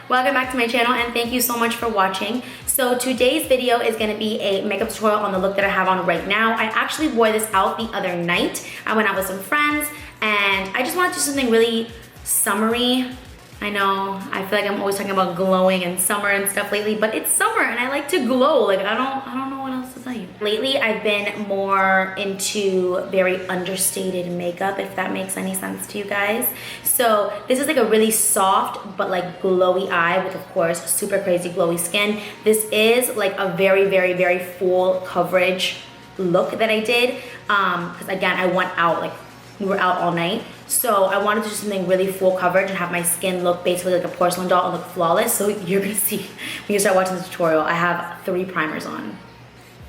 Welcome back to my channel and thank you so much for watching. So today's video is going to be a makeup tutorial on the look that I have on right now. I actually wore this out the other night. I went out with some friends and I just wanted to do something really summery. I know, I feel like I'm always talking about glowing and summer and stuff lately, but it's summer and I like to glow. Like I don't know what else to tell you. Lately, I've been more into very understated makeup, if that makes any sense to you guys. So this is like a really soft, but like glowy eye with, of course, super crazy glowy skin. This is like a very full coverage look that I did. Because again, I went out, like we were out all night. So I wanted to do something really full coverage and have my skin look basically like a porcelain doll and look flawless. So you're gonna see when you start watching this tutorial, I have 3 primers on.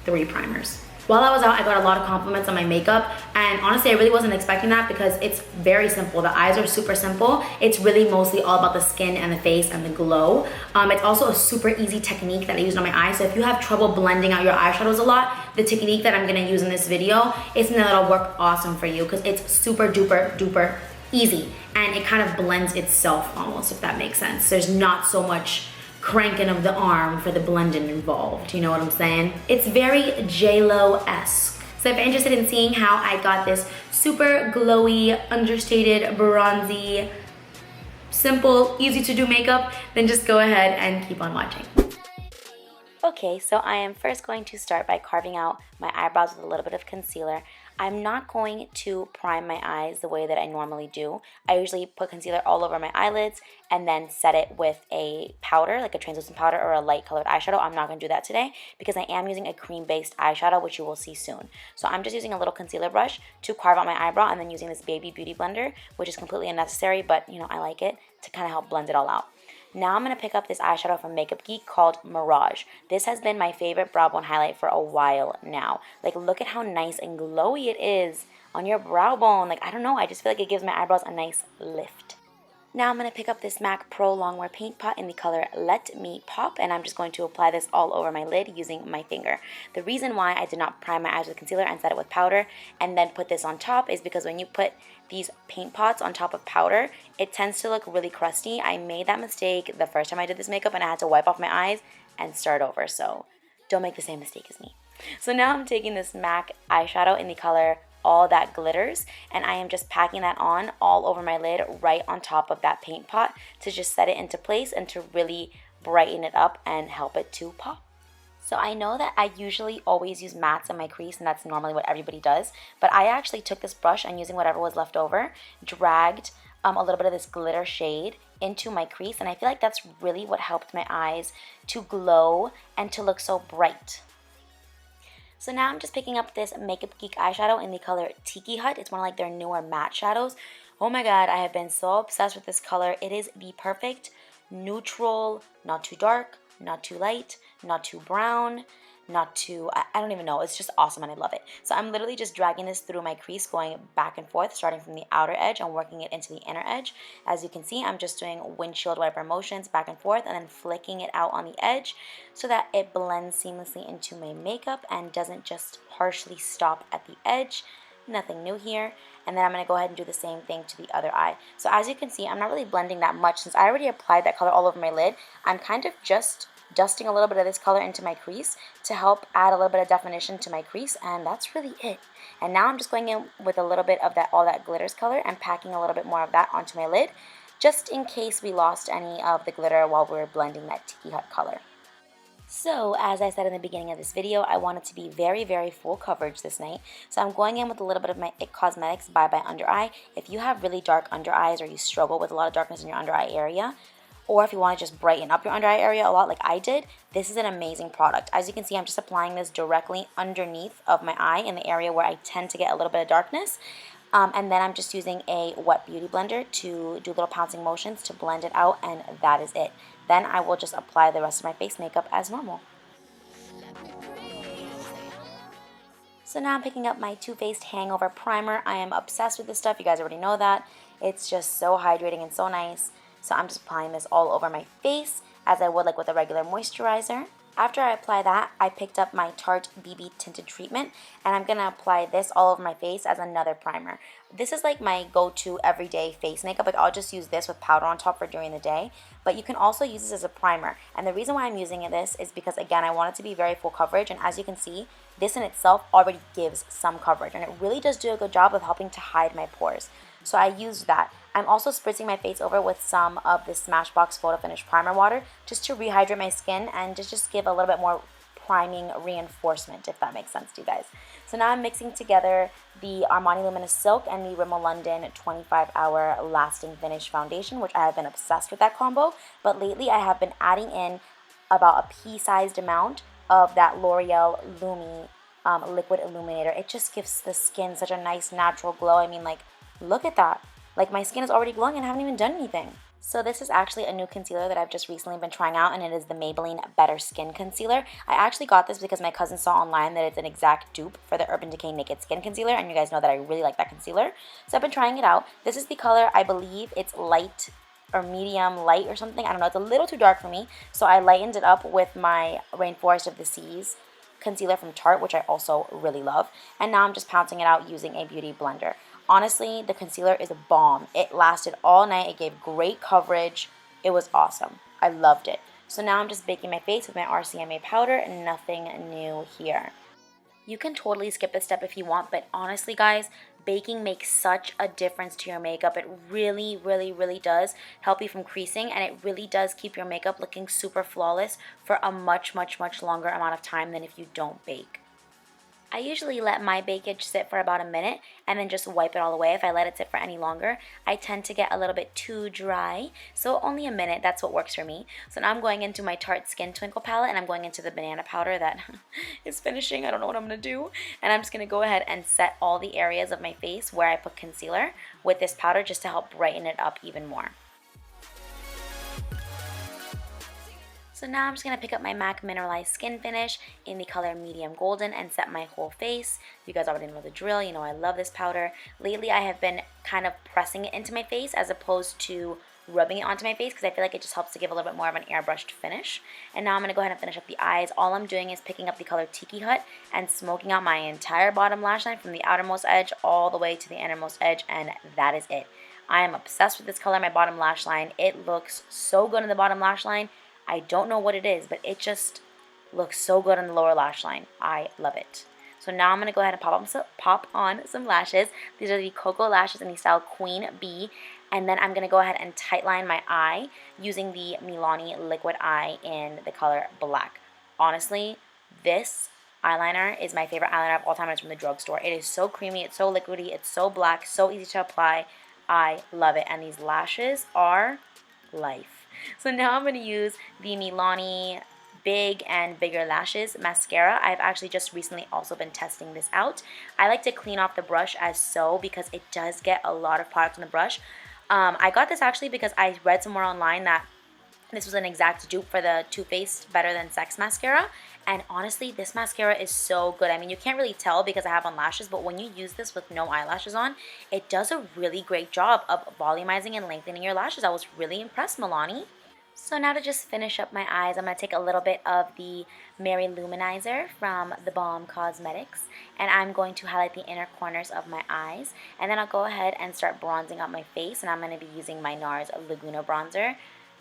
3 primers. While I was out, I got a lot of compliments on my makeup, and honestly, I really wasn't expecting that because it's very simple. The eyes are super simple. It's really mostly all about the skin and the face and the glow. It's also a super easy technique that I used on my eyes. So if you have trouble blending out your eyeshadows a lot, the technique that I'm gonna use in this video is something that'll work awesome for you because it's super duper easy and it kind of blends itself almost, if that makes sense. There's not so much cranking of the arm for the blending involved, you know what I'm saying? It's very J-Lo-esque. So if you're interested in seeing how I got this super glowy, understated, bronzy, simple, easy to do makeup, then just go ahead and keep on watching. Okay, so I am first going to start by carving out my eyebrows with a little bit of concealer. I'm not going to prime my eyes the way that I normally do. I usually put concealer all over my eyelids and then set it with a powder, like a translucent powder or a light colored eyeshadow. I'm not going to do that today because I am using a cream-based eyeshadow, which you will see soon. So I'm just using a little concealer brush to carve out my eyebrow and then using this baby beauty blender, which is completely unnecessary, but you know, I like it to kind of help blend it all out. Now I'm going to pick up this eyeshadow from Geek called Mirage. This has been my favorite brow bone highlight for a while now. Like, look at how nice and glowy it is on your brow bone. Like, I don't know, I just feel like it gives my eyebrows a nice lift. Now I'm going to pick up this MAC Pro Longwear Paint Pot in the color Let Me Pop, and I'm just going to apply this all over my lid using my finger. The reason why I did not prime my eyes with concealer and set it with powder and then put this on top is because when you put these paint pots on top of powder, it tends to look really crusty. I made that mistake the first time I did this makeup and I had to wipe off my eyes and start over, so don't make the same mistake as me. So now I'm taking this MAC eyeshadow in the color All That Glitters, and I am just packing that on all over my lid right on top of that paint pot to just set it into place and to really brighten it up and help it to pop. So I know that I usually always use mattes in my crease, and that's normally what everybody does, but I actually took this brush and using whatever was left over, dragged a little bit of this glitter shade into my crease, and I feel like that's really what helped my eyes to glow and to look so bright. So now I'm just picking up this Makeup Geek eyeshadow in the color Tiki Hut. It's one of like their newer matte shadows. Oh my god, I have been so obsessed with this color. It is the perfect neutral, not too dark, not too light, not too brown, not too, I don't even know. It's just awesome and I love it. So I'm literally just dragging this through my crease, going back and forth, starting from the outer edge and working it into the inner edge. As you can see, I'm just doing windshield wiper motions back and forth and then flicking it out on the edge so that it blends seamlessly into my makeup and doesn't just partially stop at the edge. Nothing new here. And then I'm going to go ahead and do the same thing to the other eye. So as you can see, I'm not really blending that much since I already applied that color all over my lid. I'm kind of just dusting a little bit of this color into my crease to help add a little bit of definition to my crease, and that's really it. And now I'm just going in with a little bit of that All That Glitters color and packing a little bit more of that onto my lid, just in case we lost any of the glitter while we were blending that Tiki Hut color. So, as I said in the beginning of this video, I want it to be very full coverage this night. So I'm going in with a little bit of my It Cosmetics BB Under Eye. If you have really dark under eyes or you struggle with a lot of darkness in your under eye area, or if you want to just brighten up your under eye area a lot like I did, this is an amazing product. As you can see, I'm just applying this directly underneath of my eye in the area where I tend to get a little bit of darkness. And then I'm just using a wet beauty blender to do little pouncing motions to blend it out, and that is it. Then I will just apply the rest of my face makeup as normal. So now I'm picking up my Faced Hangover Primer. I am obsessed with this stuff. You guys already know that. It's just so hydrating and so nice. So I'm just applying this all over my face as I would like with a regular moisturizer. After I apply that, I picked up my Tarte BB Tinted Treatment, and I'm going to apply this all over my face as another primer. This is like my go-to everyday face makeup. Like, I'll just use this with powder on top for during the day, but you can also use this as a primer. And the reason why I'm using this is because, again, I want it to be very full coverage, and as you can see, this in itself already gives some coverage, and it really does do a good job of helping to hide my pores. So I used that. I'm also spritzing my face over with some of the Smashbox photofinish primer water just to rehydrate my skin and just give a little bit more priming reinforcement, if that makes sense to you guys. So now I'm mixing together the Armani Luminous Silk and the Rimmel London 25-hour lasting finish foundation, which I have been obsessed with that combo. But lately I have been adding in about a pea-sized amount of that L'Oreal Lumi liquid illuminator. It just gives the skin such a nice natural glow. I mean, like, look at that. Like, my skin is already glowing and I haven't even done anything. So this is actually a new concealer that I've just recently been trying out, and it is the Maybelline Better Skin Concealer. I actually got this because my cousin saw online that it's an exact dupe for the Urban Decay Naked Skin Concealer, and you guys know that I really like that concealer. So I've been trying it out. This is the color, I believe it's light or medium light or something. I don't know, it's a little too dark for me. So I lightened it up with my Rainforest of the Seas concealer from Tarte, which I also really love. And now I'm just pouncing it out using a beauty blender. Honestly, the concealer is a bomb. It lasted all night. It gave great coverage. It was awesome. I loved it. So now I'm just baking my face with my RCMA powder, and nothing new here. You can totally skip this step if you want, but honestly, guys, baking makes such a difference to your makeup. It really, really, really does help you from creasing, and it really does keep your makeup looking super flawless for a much, much, much longer amount of time than if you don't bake. I usually let my bakage sit for about a minute and then just wipe it all away. If I let it sit for any longer, I tend to get a little bit too dry. So only a minute, that's what works for me. So now I'm going into my Tarte Skin Twinkle palette, and I'm going into the banana powder that is finishing. I don't know what I'm going to do. And I'm just going to go ahead and set all the areas of my face where I put concealer with this powder just to help brighten it up even more. So now I'm just going to pick up my MAC Mineralized Skin Finish in the color Medium Golden and set my whole face. You guys already know the drill. You know I love this powder. Lately I have been kind of pressing it into my face as opposed to rubbing it onto my face because I feel like it just helps to give a little bit more of an airbrushed finish. And now I'm going to go ahead and finish up the eyes. All I'm doing is picking up the color Tiki Hut and smoking out my entire bottom lash line from the outermost edge all the way to the innermost edge, and that is it. I am obsessed with this color, my bottom lash line. It looks so good in the bottom lash line. I don't know what it is, but it just looks so good on the lower lash line. I love it. So now I'm going to go ahead and pop on some lashes. These are the Cocoa lashes in the style Queen Bee. And then I'm going to go ahead and tightline my eye using the Milani Liquid Eye in the color Black. Honestly, this eyeliner is my favorite eyeliner of all time. It's from the drugstore. It is so creamy, it's so liquidy, it's so black, so easy to apply. I love it. And these lashes are life. So now I'm going to use the Milani Big and Bigger Lashes Mascara. I've actually just recently also been testing this out. I like to clean off the brush as so because it does get a lot of product on the brush. I got this actually because I read somewhere online that this was an exact dupe for the Too Faced Better Than Sex mascara. And honestly, this mascara is so good. I mean, you can't really tell because I have on lashes, but when you use this with no eyelashes on, it does a really great job of volumizing and lengthening your lashes. I was really impressed, Milani. So now to just finish up my eyes, I'm going to take a little bit of the Mary Luminizer from the Tarte Cosmetics, and I'm going to highlight the inner corners of my eyes, and then I'll go ahead and start bronzing up my face, and I'm going to be using my NARS Laguna bronzer.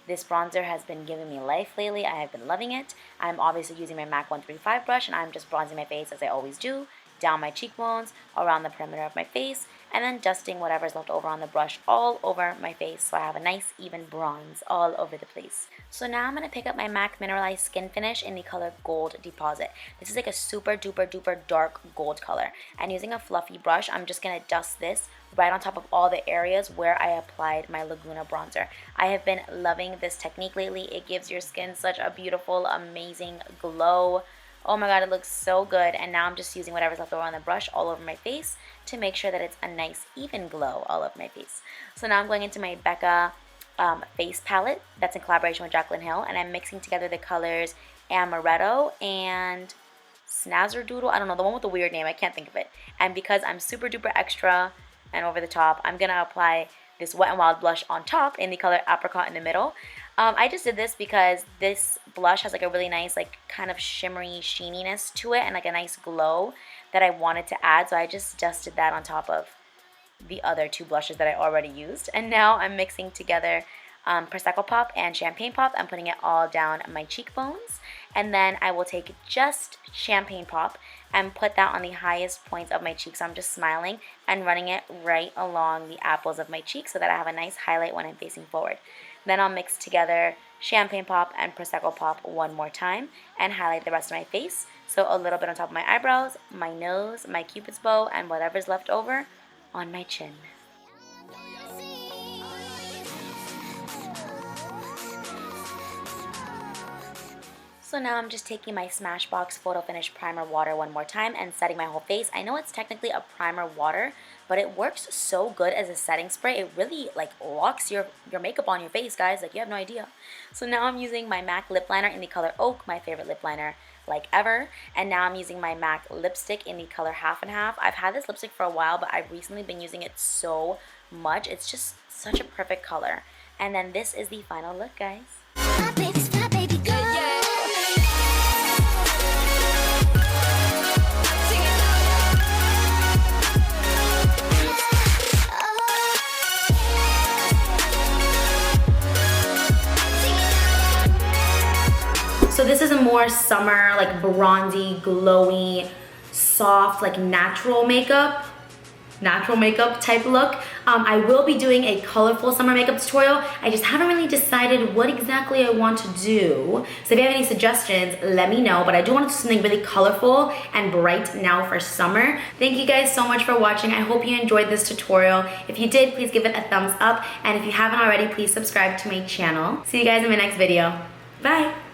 This bronzer has been giving me life lately. I have been loving it. I'm obviously using my MAC 135 brush, and I'm just bronzing my face as I always do, down my cheekbones, around the perimeter of my face, and then dusting whatever's left over on the brush all over my face so I have a nice even bronze all over the place. So now I'm going to pick up my MAC Mineralized Skin Finish in the color Gold Deposit. This is like a super duper duper dark gold color, and using a fluffy brush, I'm just going to dust this right on top of all the areas where I applied my Laguna bronzer. I have been loving this technique lately. It gives your skin such a beautiful, amazing glow. Oh my god, it looks so good. And now I'm just using whatever's left over on the brush all over my face to make sure that it's a nice even glow all over my face. So now I'm going into my Becca face palette that's in collaboration with Jaclyn Hill, and I'm mixing together the colors Amaretto and Snazerdoodle. I don't know, the one with the weird name, I can't think of it. And because I'm super duper extra and over the top, I'm going to apply this Wet n Wild blush on top in the color Apricot in the middle. I just did this because this blush has like a really nice like kind of shimmery sheeniness to it and like a nice glow that I wanted to add. So I just dusted that on top of the other two blushes that I already used. And now I'm mixing together Prosecco Pop and Champagne Pop. I'm putting it all down my cheekbones. And then I will take just Champagne Pop and put that on the highest points of my cheek. So I'm just smiling and running it right along the apples of my cheek so that I have a nice highlight when I'm facing forward. Then I'll mix together Champagne Pop and Prosecco Pop one more time and highlight the rest of my face. So a little bit on top of my eyebrows, my nose, my cupid's bow, and whatever's left over on my chin. So now I'm just taking my Smashbox photofinish primer water one more time and setting my whole face. I know it's technically a primer water, but it works so good as a setting spray. It really like locks your makeup on your face, guys. Like, you have no idea. So now I'm using my MAC lip liner in the color Oak, my favorite lip liner like ever. And now I'm using my MAC lipstick in the color Half and Half. I've had this lipstick for a while, but I've recently been using it so much. It's just such a perfect color. And then this is the final look, guys. So this is a more summer, like bronzy, glowy, soft, like natural makeup type look. I will be doing a colorful summer makeup tutorial. I just haven't really decided what exactly I want to do. So if you have any suggestions, let me know. But I do want to do something really colorful and bright now for summer. Thank you guys so much for watching. I hope you enjoyed this tutorial. If you did, please give it a thumbs up. And if you haven't already, please subscribe to my channel. See you guys in my next video. Bye.